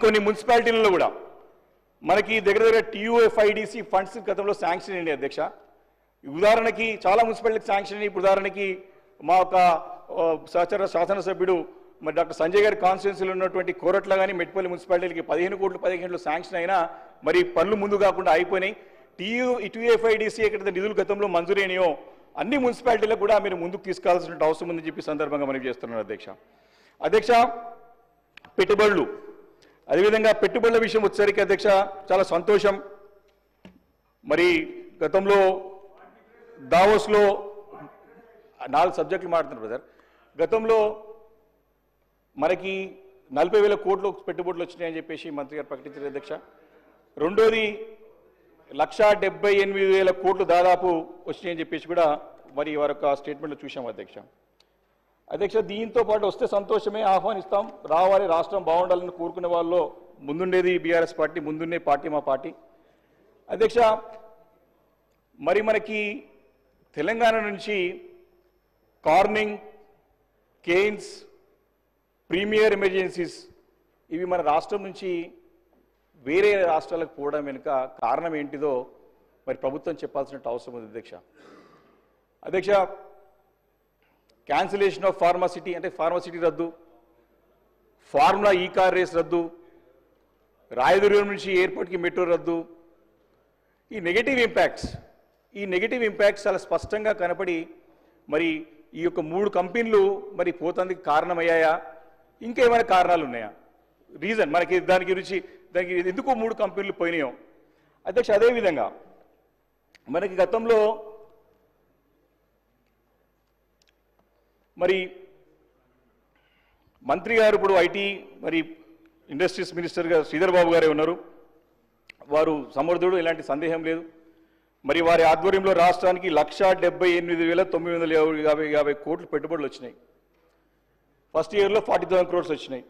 కొన్ని మున్సిపాలిటీలలో కూడా మనకి దగ్గర దగ్గర టీయూఎఫ్ఐడిసి ఫండ్స్ గతంలో శాంక్షన్ అయ్యింది అధ్యక్ష. ఉదాహరణకి చాలా మున్సిపాలిటీకి శాంక్షన్ అయ్యి, ఉదాహరణకి మా యొక్క సహచర శాసనసభ్యుడు మరి డాక్టర్ సంజయ్ గారి కాన్స్టిట్యున్సీలో ఉన్నటువంటి కోరట్ల కానీ మెట్పల్లి మున్సిపాలిటీలకి 15 కోట్లు 15 గంటలు శాంక్షన్ అయినా మరి పనులు ముందు కాకుండా అయిపోయినాయి. టీయూఎఫ్ఐడిసి ఎక్కడైతే నిధులు గతంలో మంజూరైనాయో అన్ని మున్సిపాలిటీలకు కూడా మీరు ముందుకు తీసుకెళ్లాల్సిన అవసరం ఉందని చెప్పి సందర్భంగా మనం చేస్తున్నాం అధ్యక్ష. పెట్టుబడులు, అదేవిధంగా పెట్టుబడుల విషయం వచ్చేసరికి అధ్యక్ష చాలా సంతోషం. మరి గతంలో దావోస్లో 4 సబ్జెక్టులు మాట్లాడుతున్నారు బ్రదర్. గతంలో మనకి 40,000 కోట్లు పెట్టుబడులు వచ్చినాయని చెప్పేసి మంత్రి గారు ప్రకటించారు అధ్యక్ష. రెండోది 1,78,000 కోట్లు దాదాపు వచ్చినాయని చెప్పేసి కూడా మరి వారి యొక్క స్టేట్మెంట్లో చూసాం అధ్యక్ష. దీంతో పాటు వస్తే సంతోషమే, ఆహ్వానిస్తాం, రావాలి, రాష్ట్రం బాగుండాలని కోరుకునే వాళ్ళు ముందుండేది బీఆర్ఎస్ పార్టీ, ముందుండే పార్టీ మా పార్టీ అధ్యక్ష. మరి మనకి తెలంగాణ నుంచి కార్నింగ్, కేన్స్, ప్రీమియర్ ఎమర్జెన్సీస్ ఇవి మన రాష్ట్రం నుంచి వేరే రాష్ట్రాలకు పోవడం వెనుక కారణం ఏంటిదో మరి ప్రభుత్వం చెప్పాల్సిన అవసరం ఉంది అధ్యక్ష. క్యాన్సిలేషన్ ఆఫ్ ఫార్మాసిటీ అంటే ఫార్మాసిటీ రద్దు, ఫార్ములా ఈ కార్ రేస్ రద్దు, రాయదుర్గం నుంచి ఎయిర్పోర్ట్కి మెట్రో రద్దు. ఈ నెగటివ్ ఇంపాక్ట్స్ చాలా స్పష్టంగా కనపడి మరి ఈ యొక్క 3 కంపెనీలు మరి పోతందుకు కారణమయ్యాయా, ఇంకా ఏమైనా కారణాలు ఉన్నాయా, రీజన్ మనకి దానికి ఎందుకు 3 కంపెనీలు పోయినాయో అధ్యక్ష. అదేవిధంగా మనకి గతంలో మరి మంత్రి గారు ఇప్పుడు ఐటీ మరి ఇండస్ట్రీస్ మినిస్టర్గా శ్రీధర్ బాబు గారే ఉన్నారు. వారు సమర్థుడు, ఎలాంటి సందేహం లేదు. మరి వారి ఆధ్వర్యంలో రాష్ట్రానికి 1,78,950 కోట్లు పెట్టుబడులు వచ్చినాయి. ఫస్ట్ ఇయర్లో 40,000 crores వచ్చినాయి.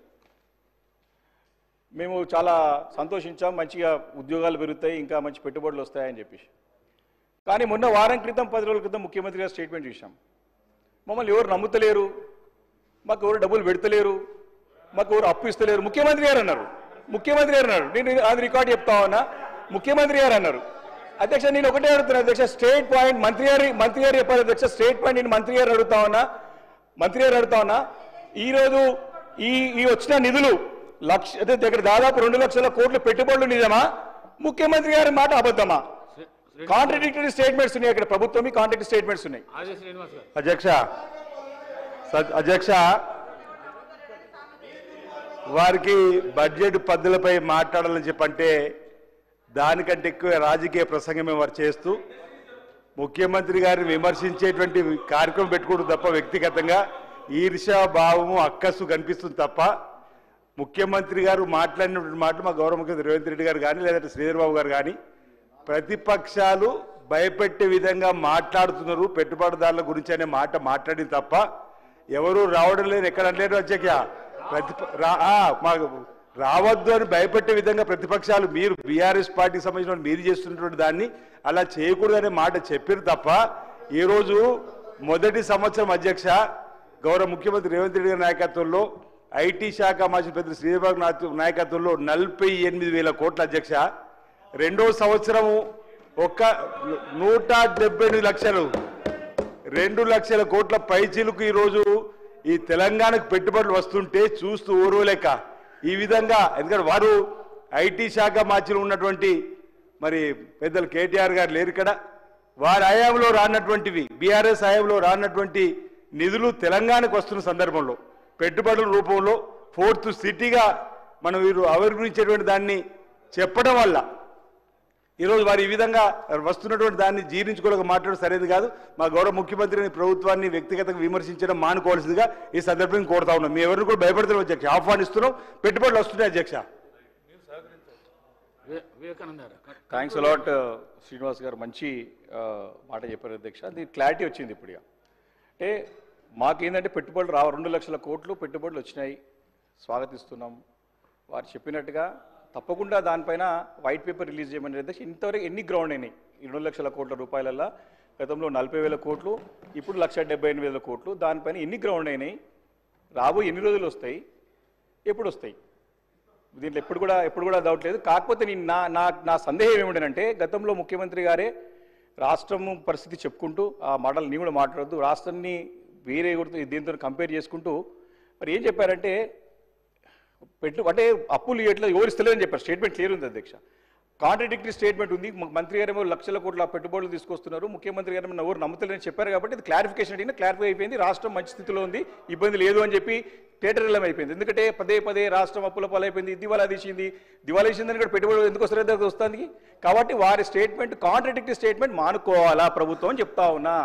మేము చాలా సంతోషించాం, మంచిగా ఉద్యోగాలు పెరుగుతాయి, ఇంకా మంచి పెట్టుబడులు వస్తాయని చెప్పేసి. కానీ మొన్న వారం క్రితం 10 రోజుల క్రితం ముఖ్యమంత్రి గారు స్టేట్మెంట్ చూసాం. మమ్మల్ని ఎవరు నమ్ముతలేరు, మాకు ఎవరు డబ్బులు పెడతలేరు, మాకు ఎవరు అప్పు ఇస్తలేరు, ముఖ్యమంత్రి గారు అన్నారు. నేను అది రికార్డు చెప్తా ఉన్నా, ముఖ్యమంత్రి గారు అన్నారు అధ్యక్ష. నేను ఒకటే అడుగుతున్నా అధ్యక్ష, స్టేట్ పాయింట్ మంత్రి గారు చెప్పారు అధ్యక్ష. స్టేట్ పాయింట్ నేను మంత్రి గారు అడుగుతా ఉన్నా ఈరోజు ఈ వచ్చిన నిధులు దగ్గర దాదాపు 2 లక్షల కోట్ల పెట్టుబడులు నిజమా, ముఖ్యమంత్రి గారి మాట అబద్ధమా? కాంట్రడిక్టరీ స్టేట్మెంట్స్ ఉన్నాయి అక్కడ, ప్రభుత్వం కాంట్రడిక్టరీ స్టేట్మెంట్స్ ఉన్నాయి అధ్యక్ష. వారికి బడ్జెట్ పద్ధతులపై మాట్లాడాలని చెప్పంటే దానికంటే ఎక్కువ రాజకీయ ప్రసంగమే వారు చేస్తూ ముఖ్యమంత్రి గారిని విమర్శించేటువంటి కార్యక్రమం పెట్టుకోవడం తప్ప వ్యక్తిగతంగా ఈర్ష్యా భావము అక్కసు కనిపిస్తుంది తప్ప ముఖ్యమంత్రి గారు మాట్లాడినటువంటి మాట మా గౌరవ ముఖ్యమంత్రి రేవంత్ రెడ్డి గారు కానీ లేదంటే శ్రీధర్ బాబు గారు కానీ ప్రతిపక్షాలు భయపెట్టే విధంగా మాట్లాడుతున్నారు, పెట్టుబడిదారుల గురించి అనే మాట మాట్లాడింది తప్ప ఎవరు రావడం లేదు, ఎక్కడ అనలేదు అధ్యక్ష. రావద్దు అని భయపెట్టే విధంగా ప్రతిపక్షాలు మీరు బీఆర్ఎస్ పార్టీకి సంబంధించిన మీరు చేస్తున్నటువంటి దాన్ని అలా చేయకూడదనే మాట చెప్పారు తప్ప ఈరోజు మొదటి సంవత్సరం అధ్యక్ష గౌరవ ముఖ్యమంత్రి రేవంత్ రెడ్డి గారి నాయకత్వంలో ఐటీ శాఖ మంత్రి పెద్ద శ్రీధర్ నాయకత్వంలో 48,000 కోట్ల అధ్యక్ష. రెండో సంవత్సరము 178 లక్షలు 2 లక్షల కోట్ల పైచీలకు ఈరోజు ఈ తెలంగాణకు పెట్టుబడులు వస్తుంటే చూస్తూ ఓర్వలేక ఈ విధంగా, ఎందుకంటే వారు ఐటీ శాఖ మార్చిలో ఉన్నటువంటి మరి పెద్దలు కేటీఆర్ గారు లేరు ఇక్కడ, వారి హయాంలో రానటువంటివి బీఆర్ఎస్ హయాంలో రానటువంటి నిధులు తెలంగాణకు వస్తున్న సందర్భంలో పెట్టుబడుల రూపంలో 4th సిటీగా మనం వీరు ఆవిర్భవించేటువంటి దాన్ని చెప్పడం వల్ల ఈరోజు వారు ఈ విధంగా వస్తున్నటువంటి దాన్ని జీర్ణించుకోలేక మాట్లాడడం సరైనది కాదు. మా గౌరవ ముఖ్యమంత్రిని ప్రభుత్వాన్ని వ్యక్తిగతంగా విమర్శించడం మానుకోవాల్సిందిగా ఈ సందర్భంగా కోరుతా ఉన్నాం. మీ ఎవరిని కూడా భయపడుతున్నాం అధ్యక్ష, ఆహ్వానిస్తున్నాం, పెట్టుబడులు వస్తున్నాయి అధ్యక్ష. థ్యాంక్స్ అలాట్ శ్రీనివాస్ గారు, మంచి మాట చెప్పారు అధ్యక్ష. అది క్లారిటీ వచ్చింది ఇప్పుడు. అంటే మాకేంటంటే పెట్టుబడులు 2 లక్షల కోట్లు పెట్టుబడులు వచ్చినాయి, స్వాగతిస్తున్నాం. వారు చెప్పినట్టుగా తప్పకుండా దానిపైన వైట్ పేపర్ రిలీజ్ చేయమని అధ్యక్ష. ఇంతవరకు ఎన్ని గ్రౌండ్ అయినాయి 2 లక్షల కోట్ల రూపాయలల్లో? గతంలో 40,000 కోట్లు, ఇప్పుడు 1,78,000 కోట్లు. దానిపైన ఎన్ని గ్రౌండ్ అయినాయి, రాబోయే ఎన్ని రోజులు వస్తాయి, ఎప్పుడు వస్తాయి? దీంట్లో ఎప్పుడు కూడా డౌట్ లేదు. కాకపోతే నేను నా సందేహం ఏమిటంటే గతంలో ముఖ్యమంత్రి గారే రాష్ట్రం పరిస్థితి చెప్పుకుంటూ ఆ మాటలు నీ కూడా మాట్లాడద్దు, రాష్ట్రాన్ని వేరే దీంతో కంపేర్ చేసుకుంటూ మరి ఏం చెప్పారంటే అంటే అప్పులు ఎట్లా ఎవరు ఇస్తలేదని చెప్పారు. స్టేట్మెంట్ క్లియర్ ఉంది అధ్యక్ష. కాంట్రడిక్టరీ స్టేట్మెంట్ ఉంది. మంత్రి గారేమో లక్షల కోట్ల పెట్టుబడులు తీసుకొస్తున్నారు, ముఖ్యమంత్రి గారు ఎవరు నమ్ముతలేని చెప్పారు. కాబట్టి ఇది క్లారిఫికేషన్ అడిగినా క్లారిఫై అయిపోయింది. రాష్ట్రం మంచి స్థితిలో ఉంది, ఇబ్బంది లేదు అని చెప్పి టేటరిల్లం అయిపోయింది. ఎందుకంటే పదే రాష్ట్రం అప్పుల పాలైపోయింది, దివాలా తీసిందని కూడా పెట్టుబడులు ఎందుకు వస్తుంది. కాబట్టి వారి స్టేట్మెంట్ కాంట్రడిక్టరీ స్టేట్మెంట్ మానుకోవాలా ప్రభుత్వం అని చెప్తా ఉన్నా.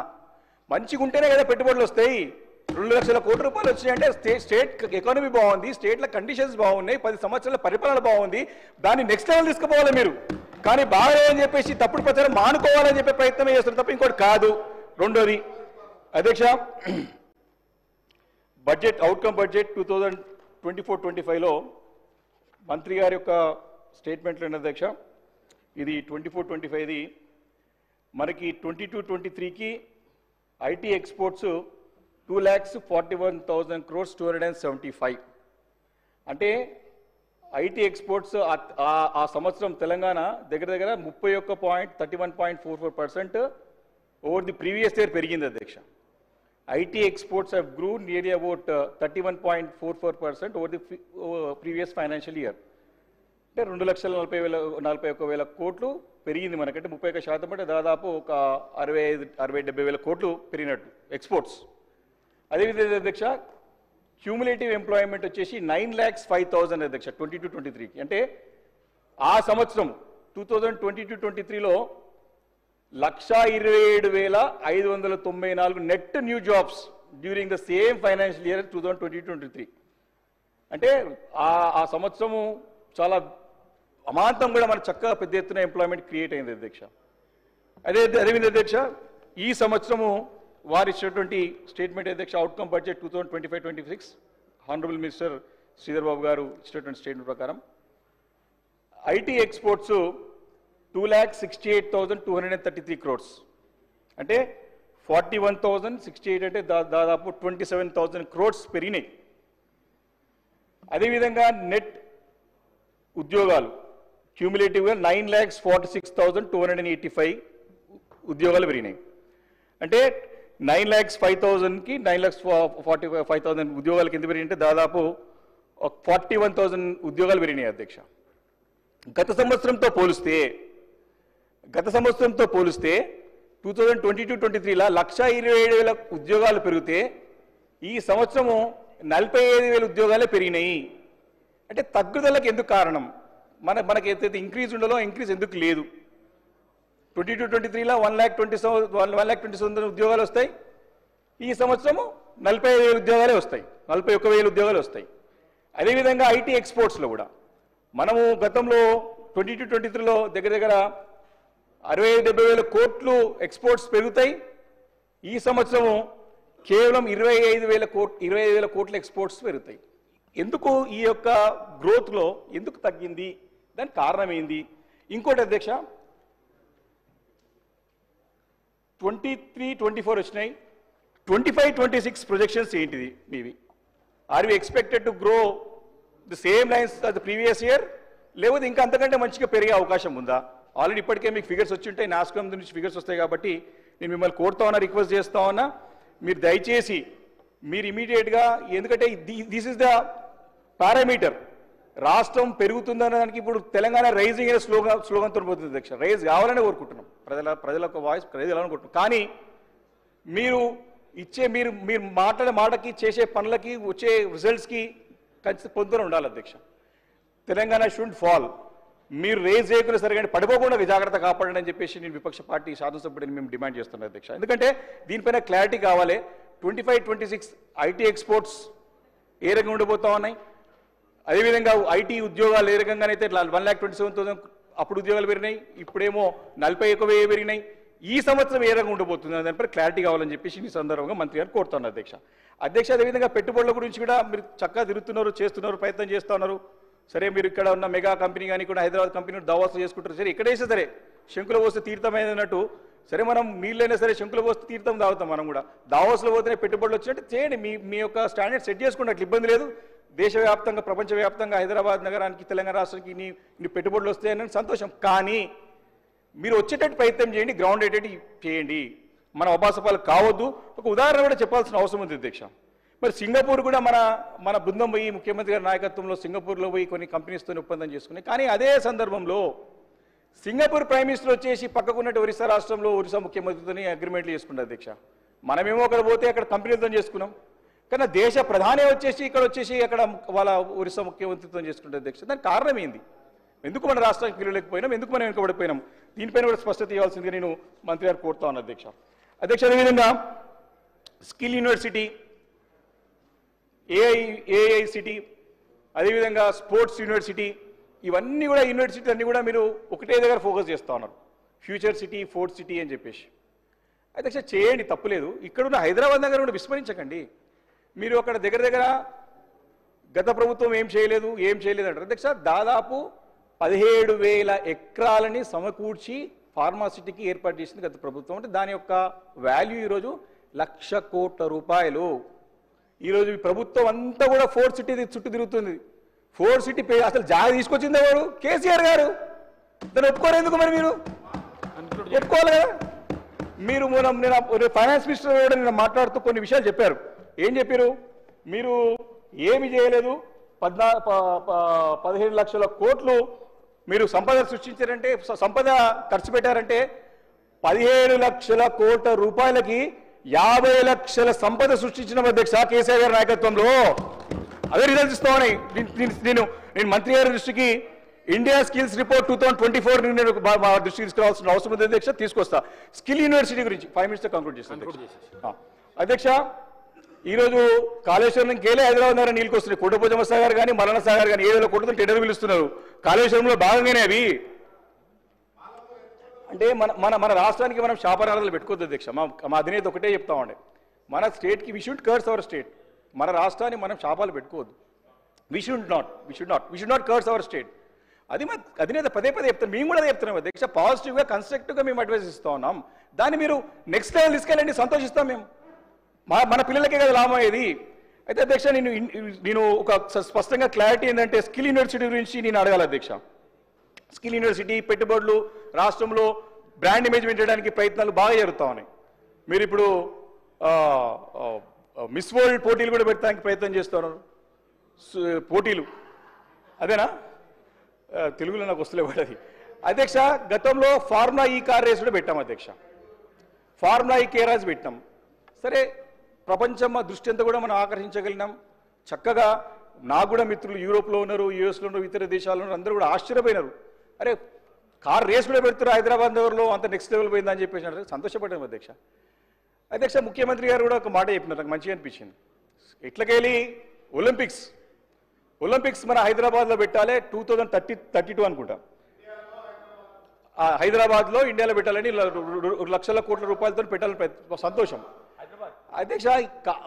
మంచిగా ఉంటేనే కదా పెట్టుబడులు వస్తాయి. 2 లక్షల కోట్ల రూపాయలు వచ్చినాయంటే స్టేట్ ఎకానమీ బాగుంది, స్టేట్ల కండిషన్స్ బాగున్నాయి, 10 సంవత్సరాల పరిపాలన బాగుంది, దాన్ని నెక్స్ట్ లెవెల్ తీసుకుపోవాలి మీరు. కానీ బాగాలేదని చెప్పేసి తప్పుడు ప్రచారం మానుకోవాలని చెప్పే ప్రయత్నం చేస్తారు తప్ప ఇంకోటి కాదు. రెండోది అధ్యక్ష, బడ్జెట్ అవుట్కమ్ బడ్జెట్ 2024-25లో మంత్రి గారి యొక్క స్టేట్మెంట్లో అధ్యక్ష, ఇది 24-25ది మనకి 22-23కి ఐటీ ఎక్స్పోర్ట్స్ 2,41,000 crores 275. అంటే ఐటీ ఎక్స్పోర్ట్స్ ఆ సంవత్సరం తెలంగాణ దగ్గర 31.44% ఓవర్ ది ప్రీవియస్ ఇయర్ పెరిగింది అధ్యక్ష. IT exports have grew nearly about 31.44% over the previous financial year. అంటే 2,41,000 కోట్లు పెరిగింది మనకంటే 31% అంటే దాదాపు ఒక 60-70 వేల కోట్లు పెరిగినట్టు ఎక్స్పోర్ట్స్. అదేవిధంగా అధ్యక్ష క్యూములేటివ్ ఎంప్లాయ్మెంట్ వచ్చేసి 9,05,000 అధ్యక్ష 22-23కి. అంటే ఆ సంవత్సరం 2022-23లో 1,27,594 net new jobs during the same financial year 2022-23. అంటే ఆ సంవత్సరము చాలా అమాంతం కూడా మనకు చక్కగా పెద్ద ఎత్తున ఎంప్లాయ్మెంట్ క్రియేట్ అయింది అధ్యక్ష. అదేవిధంగా అధ్యక్ష ఈ సంవత్సరము వారు ఇచ్చినటువంటి స్టేట్మెంట్ అధ్యక్ష outcome budget 2025-26 honourable minister Sridhar Babu గారు ఇచ్చినటువంటి స్టేట్మెంట్ ప్రకారం ఐటీ ఎక్స్పోర్ట్స్ 2,68,233 crores. అంటే 41,068 అంటే దాదాపు 27,000 crores పెరిగినాయి. అదేవిధంగా నెట్ ఉద్యోగాలు క్యూములేటివ్గా 9,46,285 ఉద్యోగాలు పెరిగినాయి. అంటే 9,05,000కి 9,45,000 ఉద్యోగాల కింద పెరిగింటే దాదాపు 41,000 ఉద్యోగాలు పెరిగినాయి అధ్యక్ష. గత సంవత్సరంతో పోలిస్తే 2022-23లా 1,27,000 ఉద్యోగాలు పెరిగితే ఈ సంవత్సరము 45,000 ఉద్యోగాలే పెరిగినాయి. అంటే తగ్గుదలకు ఎందుకు కారణం? మనకి ఏదైతే ఇంక్రీజ్ ఉండాలో ఇంక్రీజ్ ఎందుకు లేదు? 22-23లా 1,27,000 ఉద్యోగాలు వస్తాయి, ఈ సంవత్సరము 45,000 ఉద్యోగాలే వస్తాయి, 41,000 ఉద్యోగాలు వస్తాయి. అదేవిధంగా ఐటీ ఎక్స్పోర్ట్స్లో కూడా మనము గతంలో 22-23లో దగ్గర 65-70,000 కోట్లు ఎక్స్పోర్ట్స్ పెరుగుతాయి, ఈ సంవత్సరము కేవలం 25,000 కోట్ల ఎక్స్పోర్ట్స్ పెరుగుతాయి. ఎందుకు ఈ యొక్క గ్రోత్లో ఎందుకు తగ్గింది? దానికి కారణం ఏంది? ఇంకోటి అధ్యక్ష 23-24 వచ్చినాయి, 25-26 ప్రొజెక్షన్స్ ఏంటిది మీవి? Are we expected to grow the same lines of the previous year, లేకపోతే ఇంకా అంతకంటే మంచిగా పెరిగే అవకాశం ఉందా? ఆల్రెడీ ఇప్పటికే మీకు ఫిగర్స్ వచ్చి ఉంటాయి, నాస్కామ్ నుంచి ఫిగర్స్ వస్తాయి. కాబట్టి నేను మిమ్మల్ని కోరుతా ఉన్నా, రిక్వెస్ట్ చేస్తా ఉన్నా, మీరు దయచేసి మీరు ఇమీడియట్గా, ఎందుకంటే దిస్ ఇస్ ద పారామీటర్. రాష్ట్రం పెరుగుతుందనడానికి ఇప్పుడు తెలంగాణ రైజింగ్ అనే స్లోగన్తో పోతుంది అధ్యక్ష. రైజ్ కావాలని కోరుకుంటున్నాం, ప్రజల యొక్క వాయిస్ రైజ్ కావాలనుకుంటున్నాం. కానీ మీరు మాట్లాడే మాటకి చేసే పనులకి వచ్చే రిజల్ట్స్కి ఖచ్చితంగా పొందుతూనే ఉండాలి అధ్యక్ష. Telangana should fall. మీరు రేజ్ చేయకుండా సరిగా పడిపోకుండా జాగ్రత్త కాపాడండి అని చెప్పేసి నేను విపక్ష పార్టీ శాసనసభ్యుడిని మేము డిమాండ్ చేస్తున్నాం అధ్యక్ష. ఎందుకంటే దీనిపైన క్లారిటీ కావాలి. 25-26 ఐటీ ఎక్స్పోర్ట్స్ ఏ రకంగా ఉండిపోతా ఉన్నాయి, అదేవిధంగా ఐటీ ఉద్యోగాలు ఏ రకంగానైతే 1,27,000 అప్పుడు ఉద్యోగాలు పెరిగినాయి, ఇప్పుడేమో 41,000 పెరిగినాయి. ఈ సంవత్సరం ఏ రకంగా ఉండబోతుంది దానిపై క్లారిటీ కావాలని చెప్పేసి ఈ సందర్భంగా మంత్రి గారు కోరుతున్నారు అధ్యక్ష. అదేవిధంగా పెట్టుబడుల గురించి కూడా మీరు చక్కగా తిరుగుతున్నారు, చేస్తున్నారు, ప్రయత్నం చేస్తూ ఉన్నారు. సరే, మీరు ఇక్కడ ఉన్న మెగా కంపెనీ కానీ కూడా హైదరాబాద్ కంపెనీ దావాస్ చేసుకుంటారు. సరే, ఇక్కడేసే సరే శంకుల పోస్తే తీర్థమైనట్టు, సరే మనం నీళ్ళైనా సరే శంకుల పోస్తే తీర్థం తాగుతాం. మనం కూడా దావాస్లో పోతేనే పెట్టుబడులు వచ్చినట్టు చేయండి. మీ యొక్క స్టాండర్డ్ సెట్ చేసుకుంటే అట్లా ఇబ్బంది లేదు. దేశవ్యాప్తంగా ప్రపంచవ్యాప్తంగా హైదరాబాద్ నగరానికి తెలంగాణ రాష్ట్రానికి ఇన్ని పెట్టుబడులు వస్తాయని సంతోషం. కానీ మీరు వచ్చేటట్టు ప్రయత్నం చేయండి, గ్రౌండ్ అయ్యేటట్టు చేయండి. మన అబాసపాలు కావద్దు. ఒక ఉదాహరణ కూడా చెప్పాల్సిన అవసరం ఉంది అధ్యక్ష. మరి సింగపూర్ కూడా మన బృందం పోయి ముఖ్యమంత్రి గారి నాయకత్వంలో సింగపూర్లో పోయి కొన్ని కంపెనీస్తో ఒప్పందం చేసుకున్నాయి. కానీ అదే సందర్భంలో సింగపూర్ ప్రైమ్ మినిస్టర్ వచ్చేసి పక్కకున్నట్టు ఒరిస్సా రాష్ట్రంలో ఒరిస్సా ముఖ్యమంత్రితో అగ్రిమెంట్లు చేసుకున్నారు అధ్యక్ష. మనమేమో అక్కడ పోతే అక్కడ కంపెనీలతో చేసుకున్నాం. కానీ దేశ ప్రధాని వచ్చేసి ఇక్కడ వచ్చేసి అక్కడ వాళ్ళ ఒరిస్సా ముఖ్యమంత్రితో చేసుకుంటారు అధ్యక్ష. దానికి కారణం ఏంది? ఎందుకు మన రాష్ట్రానికి పిలువలేకపోయినాం? ఎందుకు మనం వెనుకబడిపోయినాం? దీనిపైన కూడా స్పష్టత ఇవ్వాల్సిందిగా నేను మంత్రి గారు కోరుతా ఉన్నాను అధ్యక్ష. అదేవిధంగా స్కిల్ యూనివర్సిటీ, ఏఐసిటీ, అదేవిధంగా స్పోర్ట్స్ యూనివర్సిటీ, ఇవన్నీ కూడా యూనివర్సిటీ అన్నీ కూడా మీరు ఒకటే దగ్గర ఫోకస్ చేస్తూ ఉన్నారు. ఫ్యూచర్ సిటీ, ఫోర్త్ సిటీ అని చెప్పేసి. అధ్యక్ష చేయండి, తప్పులేదు. ఇక్కడున్న హైదరాబాద్ నగరం కూడా విస్మరించకండి. మీరు అక్కడ దగ్గర గత ప్రభుత్వం ఏం చేయలేదు అంటారు అధ్యక్ష. దాదాపు 17,000 ఎకరాలని సమకూర్చి ఫార్మాసిటీకి ఏర్పాటు చేసింది గత ప్రభుత్వం. అంటే దాని యొక్క వాల్యూ ఈరోజు 1,00,000 కోట్ల రూపాయలు. ఈరోజు ఈ ప్రభుత్వం అంతా కూడా ఫోర్త్ సిటీ చుట్టూ తిరుగుతుంది. ఫోర్త్ సిటీ అసలు జాగా తీసుకొచ్చింది ఎవరు? కేసీఆర్ గారు. దాన్ని ఒప్పుకోరు ఎందుకు? మరి మీరు ఒప్పుకోవాలి కదా. మీరు నేను ఫైనాన్స్ మినిస్టర్ కూడా నేను మాట్లాడుతూ కొన్ని విషయాలు చెప్పారు. ఏం చెప్పారు? మీరు ఏమి చేయలేదు, 15 లక్షల కోట్లు మీరు సంపద సృష్టించారంటే, సంపద ఖర్చు పెట్టారంటే 17 లక్షల కోట్ల రూపాయలకి 50 లక్షల సంపద సృష్టించిన అధ్యక్ష కేసీఆర్ గారి నాయకత్వంలో. అదే రిజల్ట్స్ ఇస్తామని నేను మంత్రి గారి దృష్టికి ఇండియా స్కిల్స్ రిపోర్ట్ 2024 నేను మా దృష్టికి తీసుకురావాల్సిన అవసరం ఉంది అధ్యక్ష. తీసుకొస్తా. స్కిల్ యూనివర్సిటీ గురించి 5 minutes కంక్లూడ్ చేస్తాను అధ్యక్ష. ఈరోజు కాళేశ్వరంకి వెళ్ళి హైదరాబాద్ నగరం నీళ్ళకి వస్తున్నాయి. కోటపోజమ్మ సాగర్ కానీ మలన సాగర్ కానీ 7,000 కోట్లతో టెండర్ పిలుస్తున్నారు. కాళేశ్వరంలో భాగంగానే అవి. అంటే మన రాష్ట్రానికి మనం శాపనార్థాలు పెట్టుకోవద్దు అధ్యక్ష. మా అధినేత ఒకటే చెప్తామండి, మన స్టేట్కి we should curse our state. మన రాష్ట్రాన్ని మనం శాపాలు పెట్టుకోవద్దు. We should not curse our state. అది మా అధినేత పదే చెప్తాను. మేము కూడా చెప్తున్నాం అధ్యక్ష. పాజిటివ్గా కన్స్ట్రక్టివ్గా మేము అడ్వైస్ ఇస్తూ ఉన్నాం. దాన్ని మీరు నెక్స్ట్ లెవెల్ తీసుకెళ్ళండి, సంతోషిస్తాం మేము. మన పిల్లలకే కదా లాభం అయ్యేది. అయితే అధ్యక్ష నేను ఒక స్పష్టంగా క్లారిటీ ఏంటంటే స్కిల్ యూనివర్సిటీ గురించి నేను అడగాలి అధ్యక్ష. స్కిల్ యూనివర్సిటీ పెట్టుబడులు రాష్ట్రంలో బ్రాండ్ ఇమేజ్ పెంచడానికి ప్రయత్నాలు బాగా జరుగుతూ ఉన్నాయి. మీరు ఇప్పుడు మిస్ వరల్డ్ పోటీలు కూడా పెట్టడానికి ప్రయత్నం చేస్తున్నారు. పోటీలు అదేనా? తెలుగులో నాకు వస్తలే పడది అధ్యక్ష. గతంలో ఫార్ములా ఈ కార్ రేస్ కూడా పెట్టాం అధ్యక్ష. ఫార్ములా ఈ కేరాజ్ పెట్టాం. సరే, ప్రపంచం దృష్టి అంతా కూడా మనం ఆకర్షించగలిగినాం. చక్కగా నాకు కూడా మిత్రులు యూరోప్లో ఉన్నారు, యూఎస్లో ఉన్నారు, ఇతర దేశాల్లో ఉన్నారు. అందరూ కూడా ఆశ్చర్యపోయినారు. అరే, కార్ రేస్ కూడా పెడుతున్నారు హైదరాబాద్ నగర్లో, అంత నెక్స్ట్ లెవెల్ పోయిందని చెప్పేసి సంతోషపడ్డాం అధ్యక్ష. అధ్యక్ష ముఖ్యమంత్రి గారు కూడా ఒక మాట చెప్పినారు, నాకు మంచిగా అనిపించింది. ఇట్లకెళ్ళి ఒలింపిక్స్ మన హైదరాబాద్లో పెట్టాలి 2032 అనుకుంటా. హైదరాబాద్లో ఇండియాలో పెట్టాలని 1,00,000 కోట్ల రూపాయలతో పెట్టాలని సంతోషం అధ్యక్ష.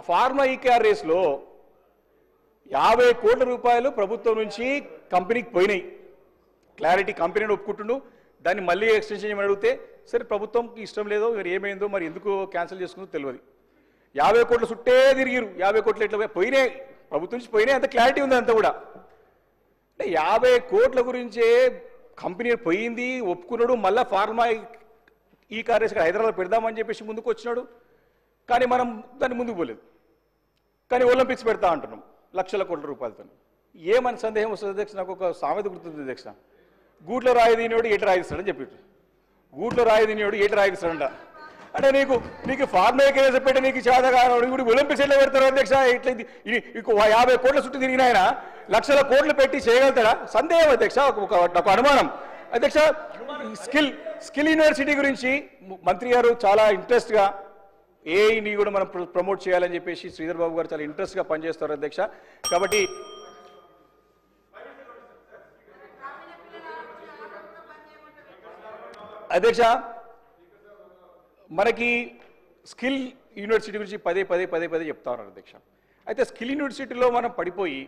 ఫార్ములా ఈకేఆర్ రేస్లో 50 కోట్ల రూపాయలు ప్రభుత్వం నుంచి కంపెనీకి పోయినాయి. క్లారిటీ కంపెనీని ఒప్పుకుంటుండు. దాన్ని మళ్ళీ ఎక్స్టెన్షన్ చేయమని అడిగితే సరే ప్రభుత్వంకి ఇష్టం లేదో మరి ఏమైందో మరి ఎందుకు క్యాన్సిల్ చేసుకుందో తెలియదు. 50 కోట్ల చుట్టే తిరిగిరు. 50 కోట్లు ఎట్లా పోయినాయి? ప్రభుత్వం నుంచి పోయినాయి. అంత క్లారిటీ ఉంది అంతా కూడా. అంటే 50 కోట్ల గురించే కంపెనీ పోయింది, ఒప్పుకున్నాడు. మళ్ళీ ఫార్మా ఈ కార్యక్రమం హైదరాబాద్ పెడదామని చెప్పేసి ముందుకు వచ్చినాడు. కానీ మనం దాన్ని ముందుకు పోలేదు. కానీ ఒలింపిక్స్ పెడతా అంటున్నాం 1,00,000 కోట్ల రూపాయలతో. ఏమని సందేహం వస్తుంది అధ్యక్ష? నాకు ఒక సామెత గుర్తుంది అధ్యక్ష. గూట్లో రాయి తినేవాడు ఏటి రాయిస్తాడని చెప్పి, గూట్లో రాయి తినేవాడు ఏటి రాయిస్తాడంట. అంటే నీకు ఫార్మా కేసు పెట్టి నీకు చేతగా ఒలింపిక్స్ ఎట్లా పెడతారు అధ్యక్ష? ఇట్లా 50 కోట్ల చుట్టూ తిరిగిన ఆయన 1,00,000 కోట్లు పెట్టి చేయగలుగుతాడా? సందేహం అధ్యక్ష, ఒక అనుమానం అధ్యక్ష. స్కిల్ యూనివర్సిటీ గురించి మంత్రి గారు చాలా ఇంట్రెస్ట్గా ఏఐని కూడా మనం ప్రమోట్ చేయాలని చెప్పేసి శ్రీధర్ బాబు గారు చాలా ఇంట్రెస్ట్గా పనిచేస్తారు అధ్యక్ష. కాబట్టి అధ్యక్ష మనకి స్కిల్ యూనివర్సిటీ గురించి పదే చెప్తా ఉన్నారు అధ్యక్ష. అయితే స్కిల్ యూనివర్సిటీలో మనం పడిపోయి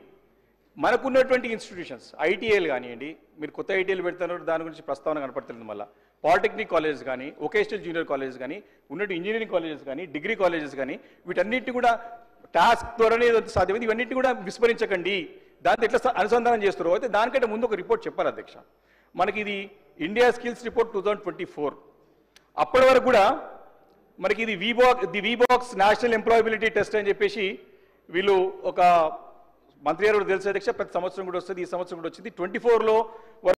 మనకున్నటువంటి ఇన్స్టిట్యూషన్స్ ఐటీఐలు కానివ్వండి, మీరు కొత్త ఐటీఐలు పెడుతున్నారు, దాని గురించి ప్రస్తావన కనపడుతుంది. మళ్ళీ పాలిటెక్నిక్ కాలేజెస్ కానీ, వొకేషనల్ జూనియర్ కాలేజెస్ కానీ, ఉన్నట్టు ఇంజనీరింగ్ కాలేజెస్ కానీ, డిగ్రీ కాలేజెస్ కానీ, వీటన్నిటిని కూడా టాస్క్ ద్వారానే ఏదైతే సాధ్యమైంది, ఇవన్నింటినీ కూడా విస్మరించకండి. దాంతో ఎట్లా అనుసంధానం చేస్తారు అయితే దానికంటే ముందు ఒక రిపోర్ట్ చెప్పాలి అధ్యక్ష. మనకి ఇది ఇండియా స్కిల్స్ రిపోర్ట్ 2024. అప్పటి వరకు కూడా మనకి ఇది వీబాక్స్ నేషనల్ ఎంప్లాయబిలిటీ టెస్ట్ అని చెప్పేసి వీళ్ళు ఒక మంత్రి గారు తెలుసు అధ్యక్ష, ప్రతి సంవత్సరం కూడా వస్తుంది, ఈ సంవత్సరం కూడా వచ్చింది. 24లో